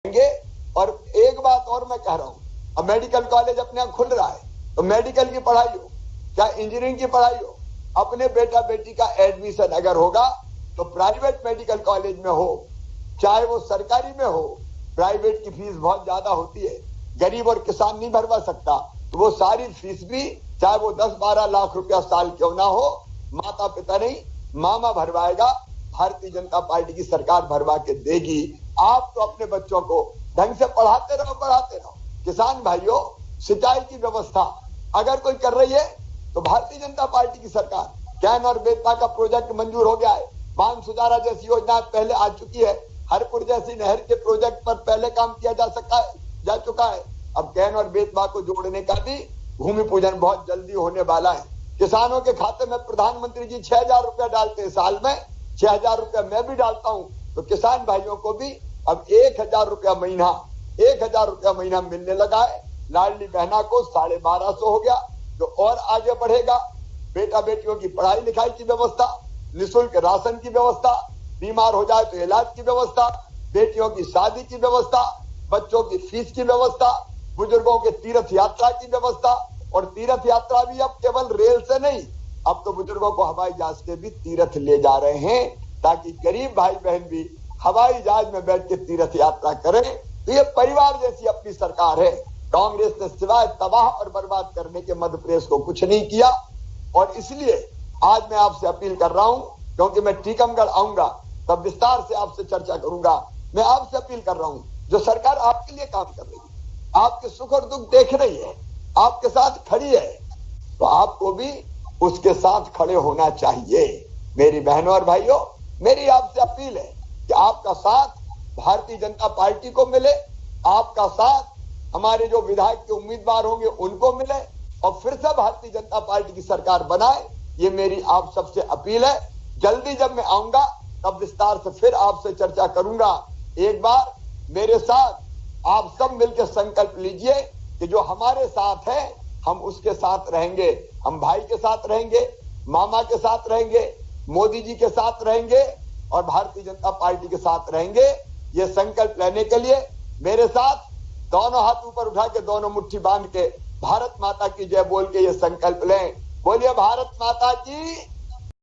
और एक बात और मैं कह रहा हूं, अब मेडिकल कॉलेज अपने यहाँ खुल रहा है, तो मेडिकल की पढ़ाई हो क्या इंजीनियरिंग की पढ़ाई हो, अपने बेटा बेटी का एडमिशन अगर होगा तो प्राइवेट मेडिकल कॉलेज में हो, चाहे वो सरकारी में हो। प्राइवेट की फीस बहुत ज्यादा होती है, गरीब और किसान नहीं भरवा सकता, तो वो सारी फीस भी चाहे वो 10-12 लाख रुपया साल क्यों ना हो, माता पिता नहीं मामा भरवाएगा, भारतीय जनता पार्टी की सरकार भरवा के देगी। आप तो अपने बच्चों को ढंग से पढ़ाते रहो। किसान भाइयों, सिंचाई की व्यवस्था अगर कोई कर रही है तो भारतीय जनता पार्टी की सरकार। कैन और बेतवा का प्रोजेक्ट मंजूर हो गया है, बांध सुधारा जैसी योजना पहले आ चुकी है, हरपुर जैसी नहर के प्रोजेक्ट पर पहले काम किया जा चुका है। अब कैन और बेतवा को जोड़ने का भी भूमि पूजन बहुत जल्दी होने वाला है। किसानों के खाते में प्रधानमंत्री जी 6,000 रुपया डालते हैं साल में, 6,000 रुपया मैं भी डालता हूं, तो किसान भाइयों को भी अब 1,000 रुपया महीना मिलने लगा है। लाडली बहना को 1,250 हो गया, जो और आगे बढ़ेगा। बेटा बेटियों की पढ़ाई लिखाई की व्यवस्था, निःशुल्क राशन की व्यवस्था, बीमार हो जाए तो इलाज की व्यवस्था, बेटियों की शादी की व्यवस्था, बच्चों की फीस की व्यवस्था, बुजुर्गों के तीर्थ यात्रा की व्यवस्था। और तीर्थ यात्रा भी अब केवल रेल से नहीं, अब तो बुजुर्गों को हवाई जहाज से भी तीर्थ ले जा रहे हैं, ताकि गरीब भाई बहन भी हवाई जहाज में बैठ के तीर्थ यात्रा करें। तो ये परिवार जैसी अपनी सरकार है। कांग्रेस ने सिवाय तबाह और बर्बाद करने के मध्य प्रदेश को कुछ नहीं किया। और इसलिए आज मैं आपसे अपील कर रहा हूं, क्योंकि मैं टीकमगढ़ आऊंगा तब विस्तार से आपसे चर्चा करूंगा। मैं आपसे अपील कर रहा हूं, जो सरकार आपके लिए काम कर रही है, आपके सुख और दुख देख रही है, आपके साथ खड़ी है, तो आपको भी उसके साथ खड़े होना चाहिए। मेरी बहनों और भाइयों, मेरी आपसे अपील है कि आपका साथ भारतीय जनता पार्टी को मिले, आपका साथ हमारे जो विधायक के उम्मीदवार होंगे उनको मिले, और फिर से भारतीय जनता पार्टी की सरकार बनाए। ये मेरी आप सबसे अपील है। जल्दी जब मैं आऊंगा तब विस्तार से फिर आपसे चर्चा करूंगा। एक बार मेरे साथ आप सब मिलकर संकल्प लीजिए कि जो हमारे साथ है हम उसके साथ रहेंगे, हम भाई के साथ रहेंगे, मामा के साथ रहेंगे, मोदी जी के साथ रहेंगे और भारतीय जनता पार्टी के साथ रहेंगे। ये संकल्प लेने के लिए मेरे साथ दोनों हाथ ऊपर उठा के, दोनों मुट्ठी बांध के भारत माता की जय बोल के ये संकल्प लें। बोलिए भारत माता की।